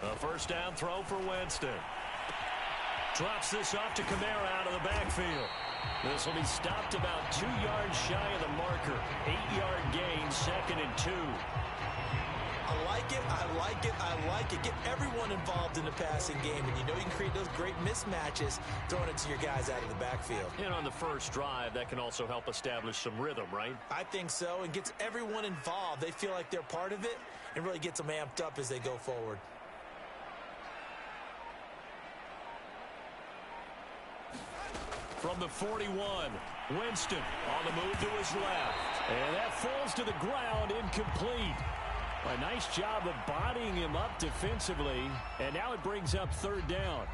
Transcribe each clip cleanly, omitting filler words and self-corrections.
A first down throw for Winston. Drops this off to Kamara out of the backfield. This will be stopped about 2 yards shy of the marker. 8-yard gain, 2nd and 2. I like it, I like it, I like it. Get everyone involved in the passing game, and you know you can create those great mismatches throwing it to your guys out of the backfield. And on the first drive, that can also help establish some rhythm, right? I think so, and gets everyone involved. They feel like they're part of it, and really gets them amped up as they go forward. From the 41, Winston on the move to his left. And that falls to the ground, incomplete. A nice job of bodying him up defensively, and now it brings up 3rd down.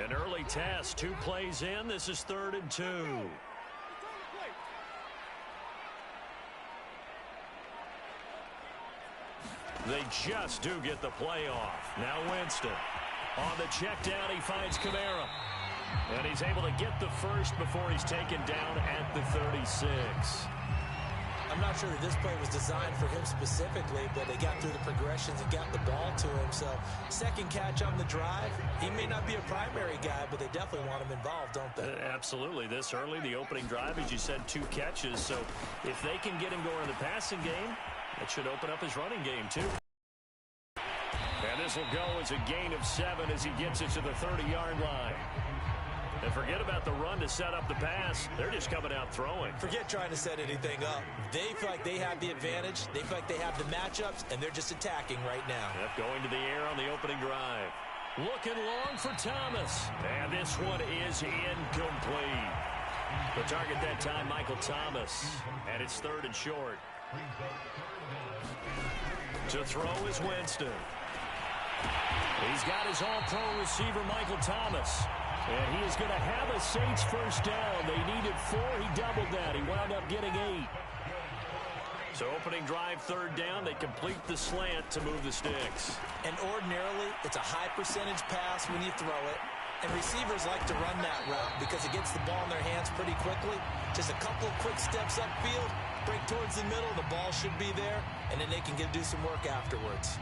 An early test, 2 plays in. This is 3rd and 2. They just do get the play off. Now Winston. On the check down, he finds Kamara. And he's able to get the first before he's taken down at the 36. I'm not sure that this play was designed for him specifically, but they got through the progressions and got the ball to him. So, second catch on the drive. He may not be a primary guy, but they definitely want him involved, don't they? Absolutely. This early, the opening drive, as you said, 2 catches. So, if they can get him going in the passing game, that should open up his running game, too. And this will go as a gain of 7 as he gets it to the 30-yard line. And forget about the run to set up the pass. They're just coming out throwing. Forget trying to set anything up. They feel like they have the advantage. They feel like they have the matchups, and they're just attacking right now. Yep, going to the air on the opening drive. Looking long for Thomas. And this one is incomplete. The target that time, Michael Thomas. And it's 3rd and short. To throw is Winston. He's got his all-pro receiver, Michael Thomas. And he is going to have a Saints first down. They needed 4. He doubled that. He wound up getting 8. So opening drive, 3rd down. They complete the slant to move the sticks. And ordinarily, it's a high percentage pass when you throw it. And receivers like to run that route because it gets the ball in their hands pretty quickly. Just a couple of quick steps upfield, break towards the middle, the ball should be there, and then they can do some work afterwards.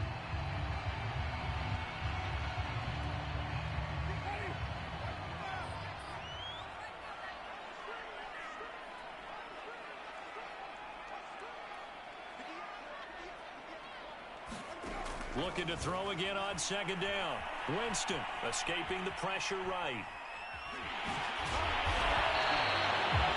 Looking to throw again on 2nd down. Winston escaping the pressure right.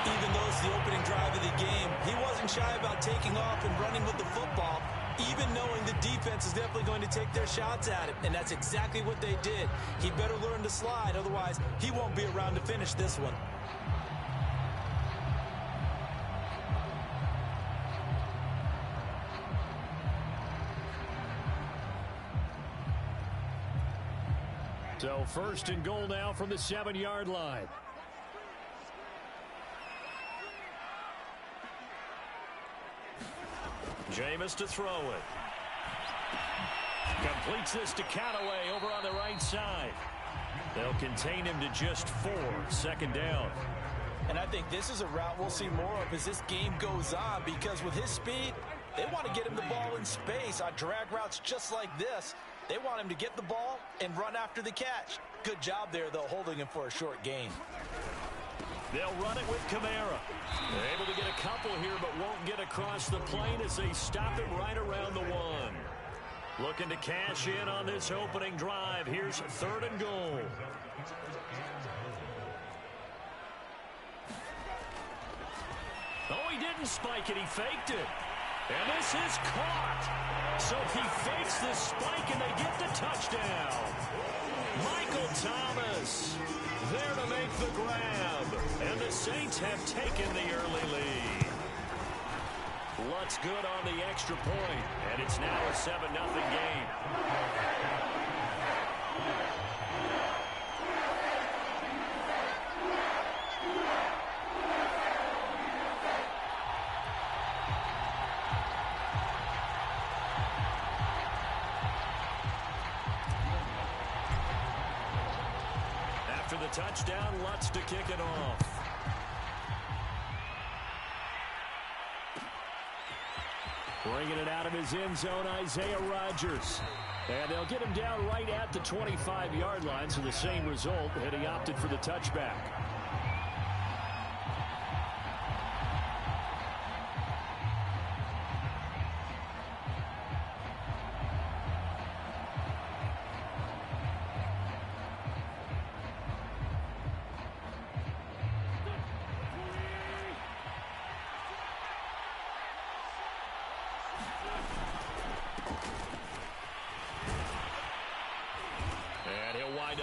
Even though it's the opening drive of the game, he wasn't shy about taking off and running with the football, even knowing the defense is definitely going to take their shots at him. And that's exactly what they did. He better learn to slide, otherwise he won't be around to finish this one. So 1st and goal now from the 7-yard line. Jameis to throw it. Completes this to Callaway over on the right side. They'll contain him to just 4. 2nd down. And I think this is a route we'll see more of as this game goes on, because with his speed, they want to get him the ball in space on drag routes just like this. They want him to get the ball and run after the catch. Good job there, though, holding him for a short gain. They'll run it with Kamara. They're able to get a couple here, but won't get across the plane as they stop it right around the 1. Looking to cash in on this opening drive. Here's 3rd and goal. Oh, he didn't spike it. He faked it. And this is caught. So he fakes the spike, and they get the touchdown. Michael Thomas there to make the grab. And the Saints have taken the early lead. Lutz good on the extra point, and it's now a 7-0 game. After the touchdown, Lutz to kick it off. Bringing it out of his end zone, Isaiah Rodgers. And they'll get him down right at the 25-yard line, so the same result, and he opted for the touchback.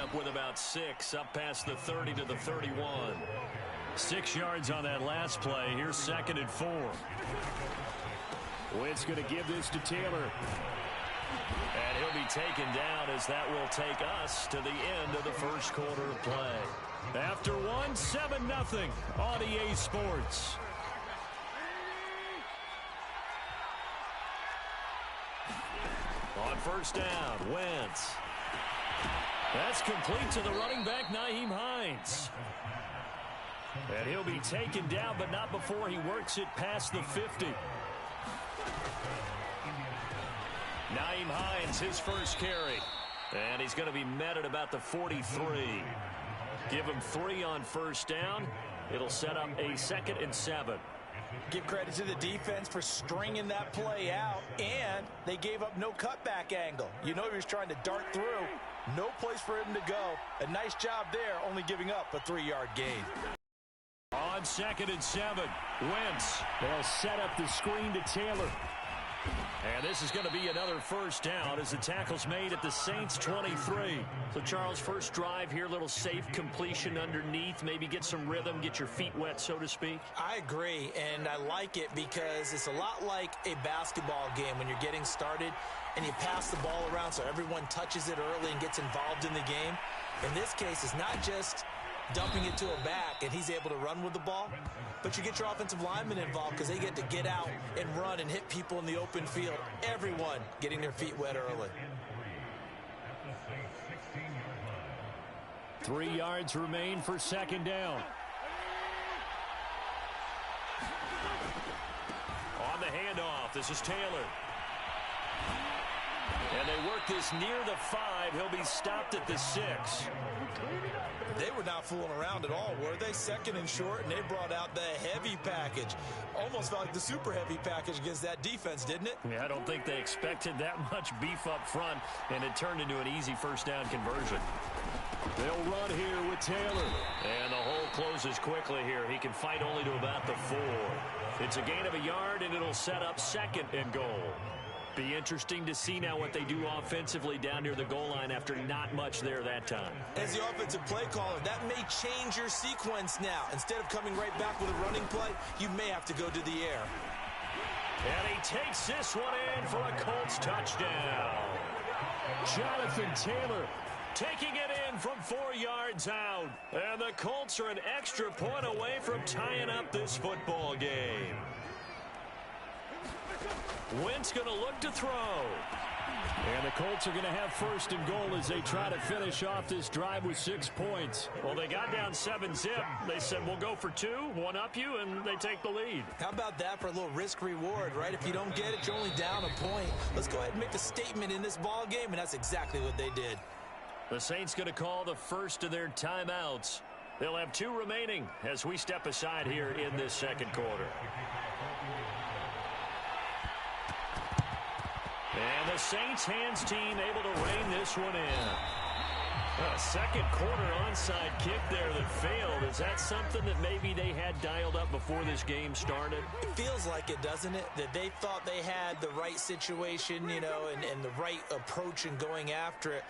Up with about 6, up past the 30 to the 31. 6 yards on that last play. Here's 2nd and 4. Wentz going to give this to Taylor. And he'll be taken down as that will take us to the end of the first quarter of play. After 1, 7-0 on EA Sports. On first down, Wentz. That's complete to the running back, Nyheim Hines. And he'll be taken down, but not before he works it past the 50. Nyheim Hines, his first carry. And he's going to be met at about the 43. Give him 3 on first down. It'll set up a 2nd and 7. Give credit to the defense for stringing that play out, and they gave up no cutback angle. You know he was trying to dart through. No place for him to go. A nice job there, only giving up a 3-yard gain. On 2nd and 7, Wentz. They'll set up the screen to Taylor. And this is going to be another first down as the tackle's made at the Saints 23. So, Charles, first drive here, little safe completion underneath. Maybe get some rhythm, get your feet wet, so to speak. I agree, and I like it because it's a lot like a basketball game when you're getting started and you pass the ball around so everyone touches it early and gets involved in the game. In this case, it's not just dumping it to a back and he's able to run with the ball, but you get your offensive linemen involved because they get to get out and run and hit people in the open field. Everyone getting their feet wet early. 3 yards remain for 2nd down. On the handoff, this is Taylor. And they work this near the 5. He'll be stopped at the 6. They were not fooling around at all, were they? 2nd and short, and they brought out the heavy package. Almost felt like the super heavy package against that defense, didn't it? Yeah, I don't think they expected that much beef up front, and it turned into an easy first down conversion. They'll run here with Taylor. And the hole closes quickly here. He can fight only to about the 4. It's a gain of a yard, and it'll set up 2nd and goal. Be interesting to see now what they do offensively down near the goal line after not much there that time. As the offensive play caller, that may change your sequence now. Instead of coming right back with a running play, you may have to go to the air. And he takes this one in for a Colts touchdown. Jonathan Taylor taking it in from 4 yards out. And the Colts are an extra point away from tying up this football game. Wentz going to look to throw. And the Colts are going to have 1st and goal as they try to finish off this drive with 6 points. Well, they got down 7-zip. They said, we'll go for 2, one up you, and they take the lead. How about that for a little risk-reward, right? If you don't get it, you're only down a point. Let's go ahead and make a statement in this ball game, and that's exactly what they did. The Saints going to call the first of their timeouts. They'll have 2 remaining as we step aside here in this 2nd quarter. And the Saints hands team able to rein this one in. A 2nd quarter onside kick there that failed. Is that something that maybe they had dialed up before this game started? It feels like it, doesn't it? That they thought they had the right situation, you know, and the right approach in going after it.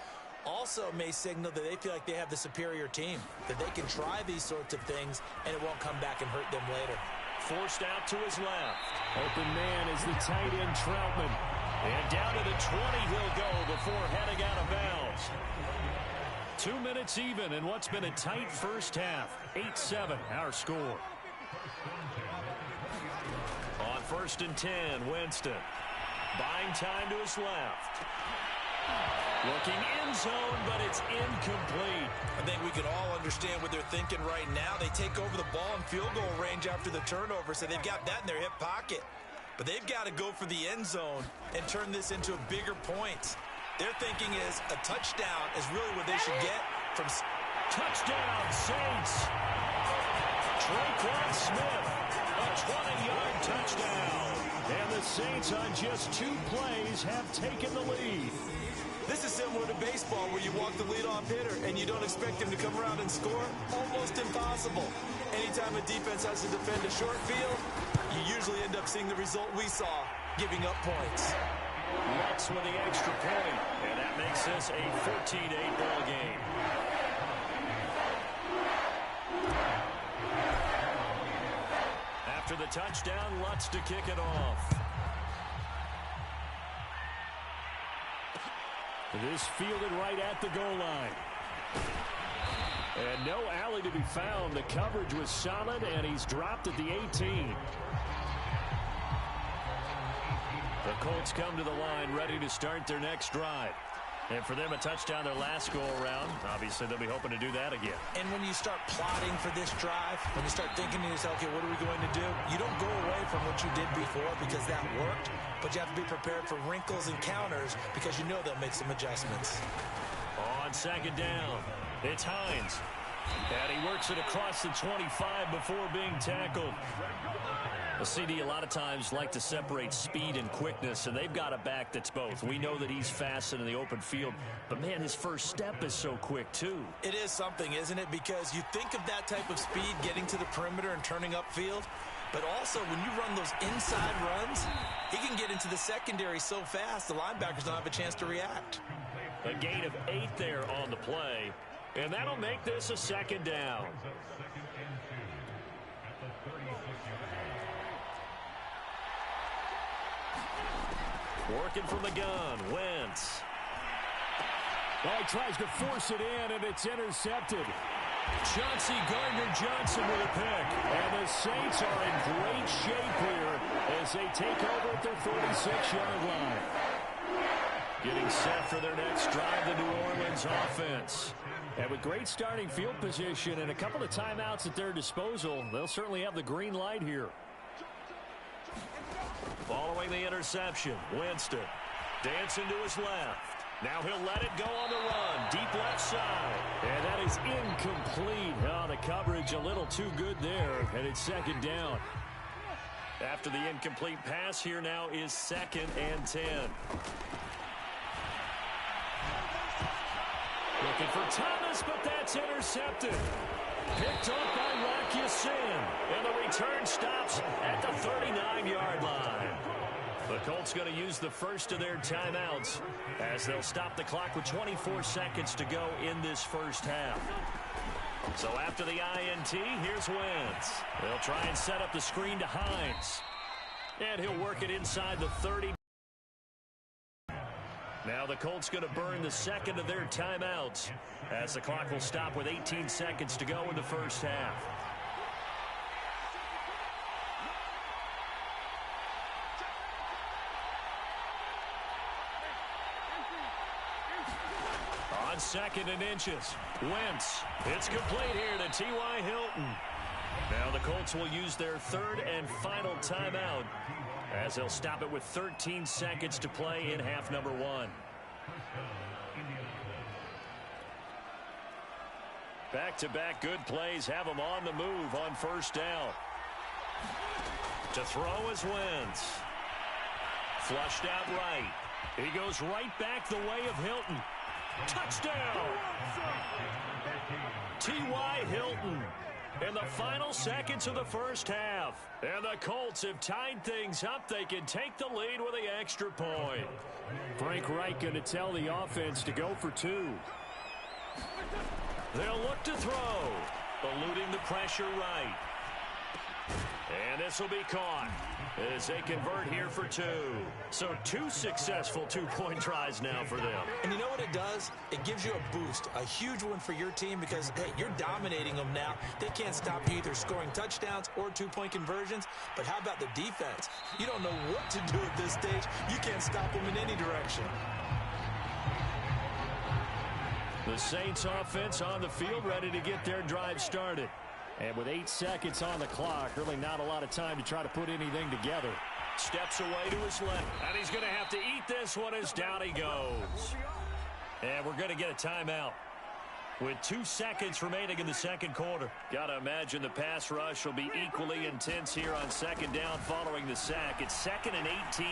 Also may signal that they feel like they have the superior team, that they can try these sorts of things and it won't come back and hurt them later. Forced out to his left. Open man is the tight end Troutman. And down to the 20 he'll go before heading out of bounds. 2 minutes even in what's been a tight first half. 8-7 our score. On 1st and 10, Winston. Buying time to his left. Looking end zone, but it's incomplete. think we can all understand what they're thinking right now. They take over the ball in field goal range after the turnover, so they've got that in their hip pocket. But they've got to go for the end zone and turn this into a bigger point. Their thinking is a touchdown is really what they should get from... Touchdown, Saints. Traquan Smith, a 20-yard touchdown. And the Saints on just 2 plays have taken the lead. This is similar to baseball where you walk the leadoff hitter and you don't expect him to come around and score. Almost impossible. Anytime a defense has to defend a short field, you usually end up seeing the result we saw, giving up points. Lutz with the extra point, and that makes this a 14-8 ball game. After the touchdown, Lutz to kick it off. It is fielded right at the goal line. And no alley to be found. The coverage was solid, and he's dropped at the 18. The Colts come to the line ready to start their next drive. And for them, a touchdown their last go-around. Obviously, they'll be hoping to do that again. And when you start plotting for this drive, when you start thinking to yourself, okay, what are we going to do? You don't go away from what you did before because that worked, but you have to be prepared for wrinkles and counters because you know they'll make some adjustments. On second down, it's Hines. And he works it across the 25 before being tackled. The CD a lot of times like to separate speed and quickness, and they've got a back that's both. We know that he's fast in the open field, but, man, his first step is so quick, too. It is something, isn't it? Because you think of that type of speed getting to the perimeter and turning upfield, but also when you run those inside runs, he can get into the secondary so fast the linebackers don't have a chance to react. A gain of 8 there on the play, and that'll make this a second down. Working from the gun, Wentz. Oh, he tries to force it in, and it's intercepted. Chauncey Gardner-Johnson with a pick. And the Saints are in great shape here as they take over at their 46-yard line. Getting set for their next drive, the New Orleans offense. And with great starting field position and a couple of timeouts at their disposal, they'll certainly have the green light here. Following the interception, Winston dancing to his left. Now he'll let it go on the run, deep left side. And that is incomplete. Oh, the coverage a little too good there, and it's second down. After the incomplete pass, here now is 2nd and 10. Looking for Thomas, but that's intercepted. Picked up by Rock Ya-Sin, and the return stops at the 39-yard line. The Colts going to use the first of their timeouts as they'll stop the clock with 24 seconds to go in this first half. So after the INT, here's Wentz. They'll try and set up the screen to Hines. And he'll work it inside the 30. Now the Colts going to burn the second of their timeouts as the clock will stop with 18 seconds to go in the first half. On 2nd and inches, Wentz. It's complete here to T.Y. Hilton. Now the Colts will use their 3rd and final timeout as they'll stop it with 13 seconds to play in half number 1. Back-to-back good plays have them on the move on first down. To throw is Wentz. Flushed out right. He goes right back the way of Hilton. Touchdown! T.Y. Hilton in the final seconds of the first half. And the Colts have tied things up. They can take the lead with the extra point. Frank Reich going to tell the offense to go for 2. They'll look to throw. Eluding the pressure right. And this will be caught as they convert here for 2. So 2 successful two-point tries now for them. And you know what it does? It gives you a boost, a huge one for your team because, hey, you're dominating them now. They can't stop you either scoring touchdowns or two-point conversions. But how about the defense? You don't know what to do at this stage. You can't stop them in any direction. The Saints offense on the field, ready to get their drive started. And with 8 seconds on the clock, really not a lot of time to try to put anything together. Steps away to his left. And he's going to have to eat this one as down he goes. And we're going to get a timeout with 2 seconds remaining in the second quarter. Got to imagine the pass rush will be equally intense here on second down following the sack. It's 2nd and 18.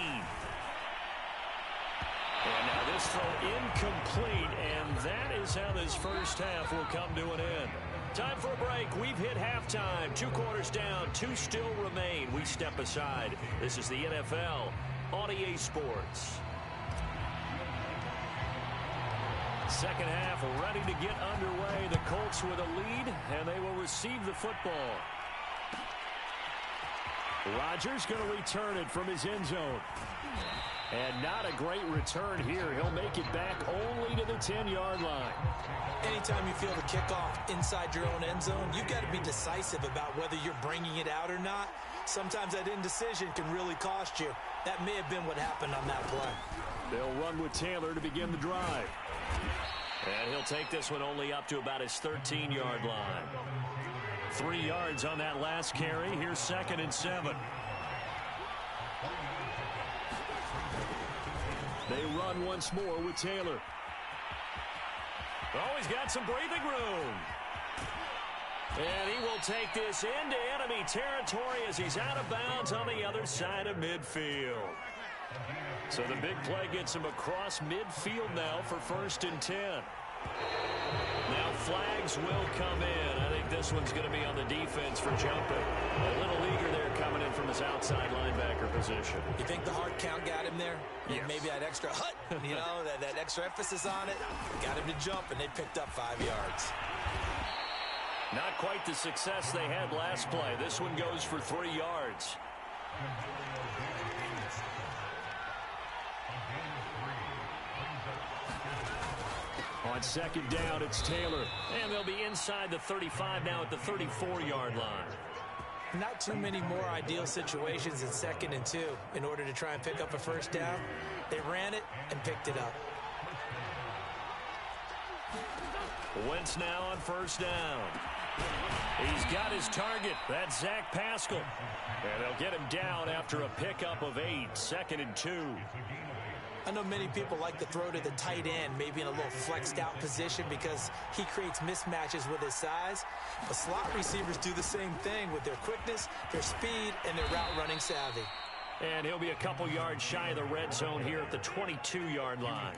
And now this throw incomplete, and that is how this first half will come to an end. Time for a break. We've hit halftime. 2 quarters down, 2 still remain. We step aside. This is the NFL on EA Sports. Second half ready to get underway. The Colts with a lead, and they will receive the football. Rodgers going to return it from his end zone. And not a great return here. He'll make it back only to the 10-yard line. Anytime you feel the kickoff inside your own end zone, you've got to be decisive about whether you're bringing it out or not. Sometimes that indecision can really cost you. That may have been what happened on that play. They'll run with Taylor to begin the drive. And he'll take this one only up to about his 13-yard line. 3 yards on that last carry. Here's 2nd and 7. They run once more with Taylor. Oh, he's got some breathing room. And he will take this into enemy territory as he's out of bounds on the other side of midfield. So the big play gets him across midfield now for 1st and 10. Now flags will come in. I think this one's going to be on the defense for jumping. A little eager there coming in from his outside linebacker position. You think the hard count got him there? Yes. Maybe that extra hut, that extra emphasis on it, got him to jump, and they picked up 5 yards. Not quite the success they had last play. This one goes for 3 yards. On second down, it's Taylor. And they'll be inside the 35 now at the 34-yard line. Not too many more ideal situations in 2nd and 2 in order to try and pick up a first down. They ran it and picked it up. Wentz now on 1st down. He's got his target. That's Zach Pascal. And they'll get him down after a pickup of 8. 2nd and 2. I know many people like to throw to the tight end, maybe in a little flexed out position because he creates mismatches with his size. But slot receivers do the same thing with their quickness, their speed, and their route running savvy. And he'll be a couple yards shy of the red zone here at the 22-yard line.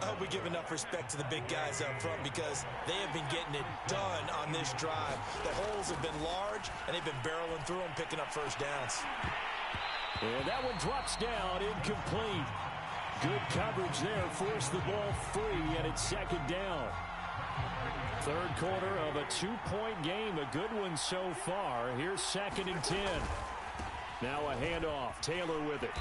I hope we give enough respect to the big guys up front because they have been getting it done on this drive. The holes have been large, and they've been barreling through them, picking up first downs. And that one drops down, incomplete. Good coverage there, forced the ball free, and it's 2nd down. 3rd quarter of a 2-point game, a good one so far. Here's 2nd and 10. Now a handoff, Taylor with it.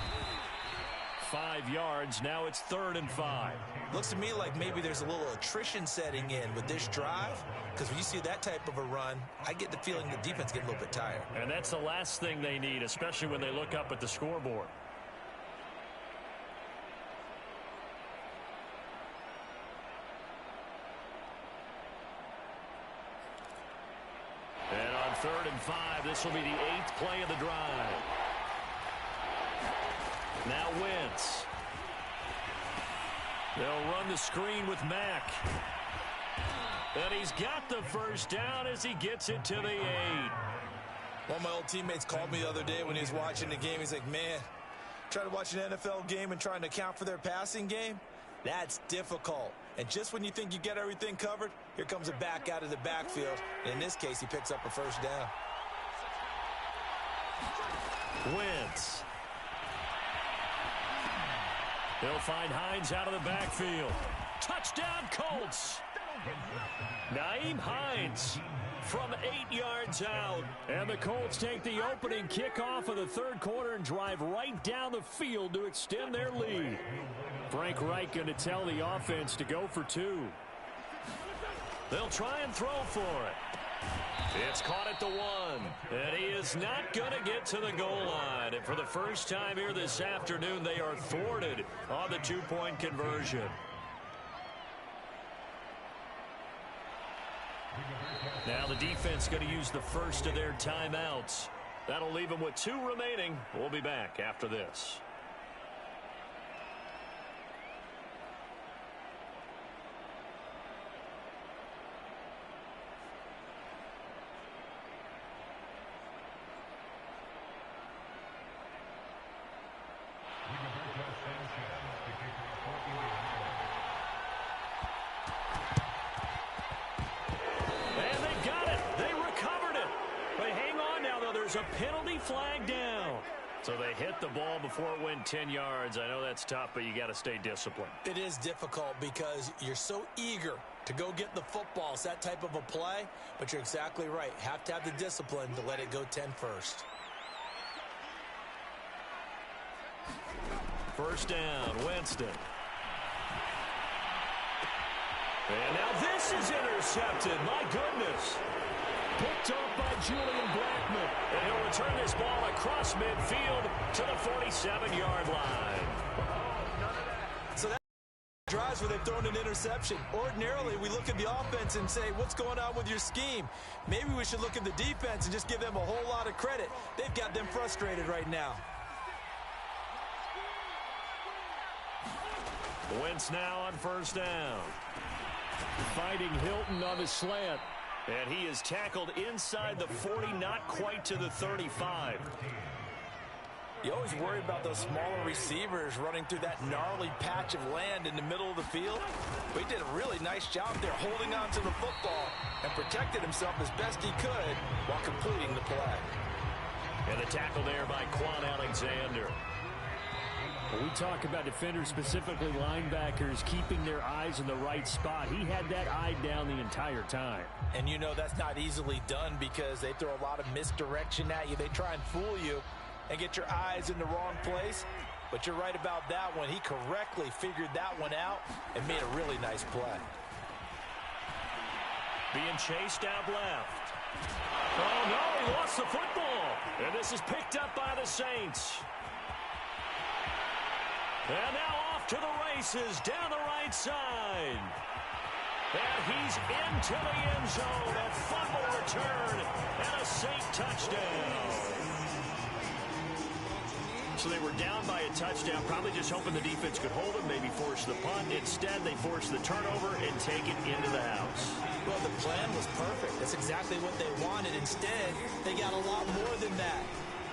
5 yards, now it's 3rd and 5. Looks to me like maybe there's a little attrition setting in with this drive, because when you see that type of a run, I get the feeling the defense get a little bit tired. And that's the last thing they need, especially when they look up at the scoreboard. And on 3rd and 5, this will be the 8th play of the drive. Now Wentz. They'll run the screen with Mack. And he's got the first down as he gets it to the 8. One of my old teammates called me the other day when he was watching the game. He's like, man, trying to watch an NFL game and trying to account for their passing game, that's difficult. And just when you think you get everything covered, here comes a back out of the backfield. And in this case, he picks up a first down. Wentz. They'll find Hines out of the backfield. Touchdown, Colts. Nyheim Hines from 8 yards out. And the Colts take the opening kickoff of the 3rd quarter and drive right down the field to extend their lead. Frank Reich going to tell the offense to go for 2. They'll try and throw for it. It's caught at the 1. And he is not going to get to the goal line. And for the first time here this afternoon, they are thwarted on the 2-point conversion. Now the defense going to use the first of their timeouts. That'll leave them with 2 remaining. We'll be back after this. And they got it. They recovered it. But hang on now, though. There's a penalty flag down. So they hit the ball before it went 10 yards. I know that's tough, but you got to stay disciplined. It is difficult because you're so eager to go get the football. It's that type of a play, but you're exactly right. Have to have the discipline to let it go 10 first. First down, Winston. And now this is intercepted. My goodness. Picked off by Julian Blackman. And he'll return this ball across midfield to the 47-yard line. So that drives where they've thrown an interception. Ordinarily, we look at the offense and say, what's going on with your scheme? Maybe we should look at the defense and just give them a whole lot of credit. They've got them frustrated right now. Wentz now on first down. Fighting Hilton on the slant. And he is tackled inside the 40, not quite to the 35. You always worry about those smaller receivers running through that gnarly patch of land in the middle of the field. But he did a really nice job there holding on to the football and protected himself as best he could while completing the play. And the tackle there by Quan Alexander. When we talk about defenders, specifically linebackers, keeping their eyes in the right spot, he had that eye down the entire time. And you know that's not easily done because they throw a lot of misdirection at you. They try and fool you and get your eyes in the wrong place. But you're right about that one. He correctly figured that one out and made a really nice play. Being chased out left. Oh, no, he lost the football. And this is picked up by the Saints. And now off to the races down the right side. And he's into the end zone. A fumble return and a Saint touchdown. So they were down by a touchdown, probably just hoping the defense could hold them, maybe force the punt. Instead, they forced the turnover and take it into the house. Well, the plan was perfect. That's exactly what they wanted. Instead, they got a lot more than that.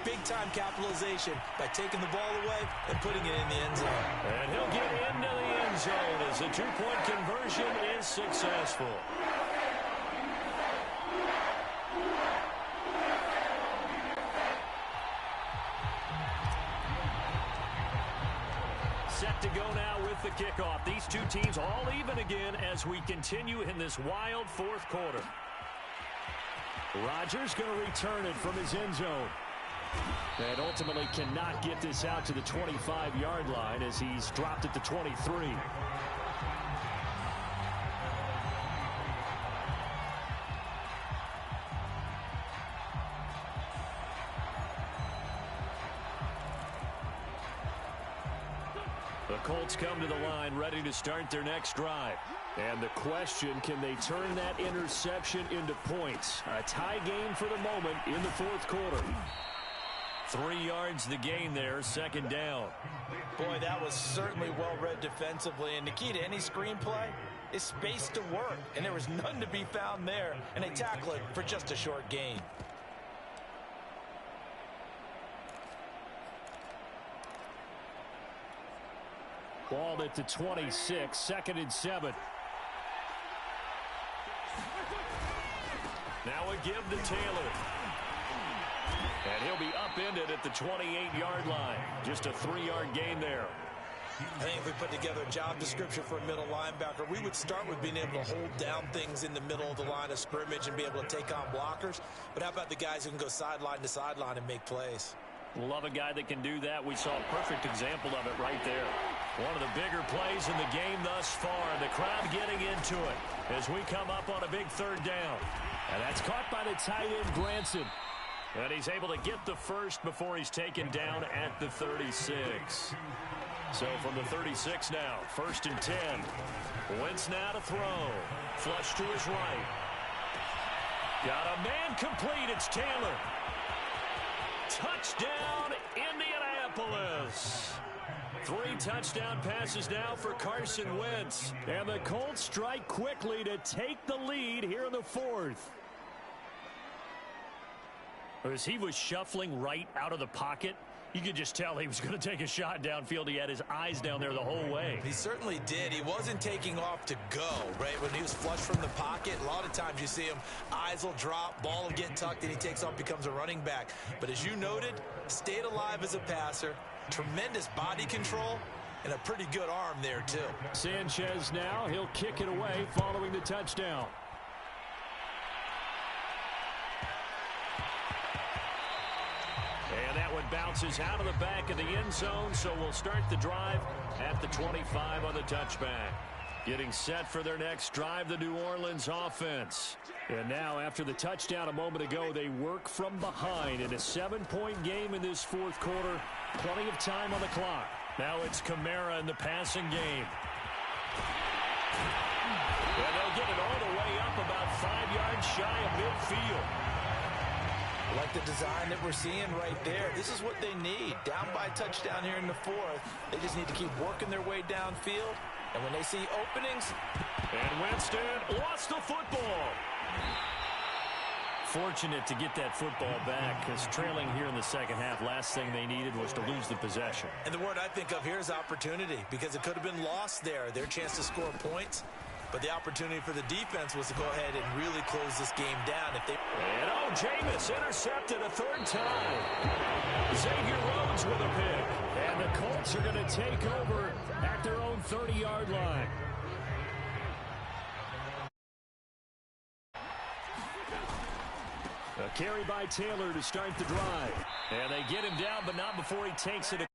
Big-time capitalization by taking the ball away and putting it in the end zone. And he'll get into the end zone as the two-point conversion is successful. Set to go now with the kickoff. These two teams all even again as we continue in this wild fourth quarter. Rodgers going to return it from his end zone. And ultimately cannot get this out to the 25-yard line as he's dropped it to 23. The Colts come to the line ready to start their next drive. And the question, can they turn that interception into points? A tie game for the moment in the fourth quarter. 3 yards the gain there, second down. Boy, that was certainly well-read defensively. And the key to any screenplay is space to work. And there was none to be found there. And they tackle it for just a short gain. Ball at the 26, 2nd and 7. Now a give to Taylor. And he'll be upended at the 28-yard line. Just a 3-yard gain there. I think if we put together a job description for a middle linebacker, we would start with being able to hold down things in the middle of the line of scrimmage and be able to take on blockers. But how about the guys who can go sideline to sideline and make plays? Love a guy that can do that. We saw a perfect example of it right there. One of the bigger plays in the game thus far. The crowd getting into it as we come up on a big third down. And that's caught by the tight end, Granson. And he's able to get the first before he's taken down at the 36. So from the 36 now, 1st and 10. Wentz now to throw. Flush to his right. Got a man complete. It's Taylor. Touchdown, Indianapolis. 3 touchdown passes now for Carson Wentz. And the Colts strike quickly to take the lead here in the 4th. As he was shuffling right out of the pocket, you could just tell he was going to take a shot downfield. He had his eyes down there the whole way. He certainly did. He wasn't taking off to go, right? When he was flush from the pocket, a lot of times you see him, eyes will drop, ball will get tucked, and he takes off, becomes a running back. But as you noted, stayed alive as a passer, tremendous body control, and a pretty good arm there, too. Sanchez now, he'll kick it away following the touchdown. And that one bounces out of the back of the end zone, so we'll start the drive at the 25 on the touchback. Getting set for their next drive, the New Orleans offense. And now, after the touchdown a moment ago, they work from behind in a 7-point game in this 4th quarter. Plenty of time on the clock. Now it's Kamara in the passing game. And they'll get it all the way up about 5 yards shy of midfield. Like the design that we're seeing right there. This is what they need. Down by touchdown here in the 4th. They just need to keep working their way downfield. And when they see openings. And Winston lost the football. Fortunate to get that football back, because trailing here in the second half, last thing they needed was to lose the possession. And the word I think of here is opportunity, because it could have been lost there. Their chance to score points. But the opportunity for the defense was to go ahead and really close this game down. And Jameis intercepted a 3rd time. Xavier Rhodes with a pick. And the Colts are going to take over at their own 30-yard line. A carry by Taylor to start the drive. And they get him down, but not before he takes it.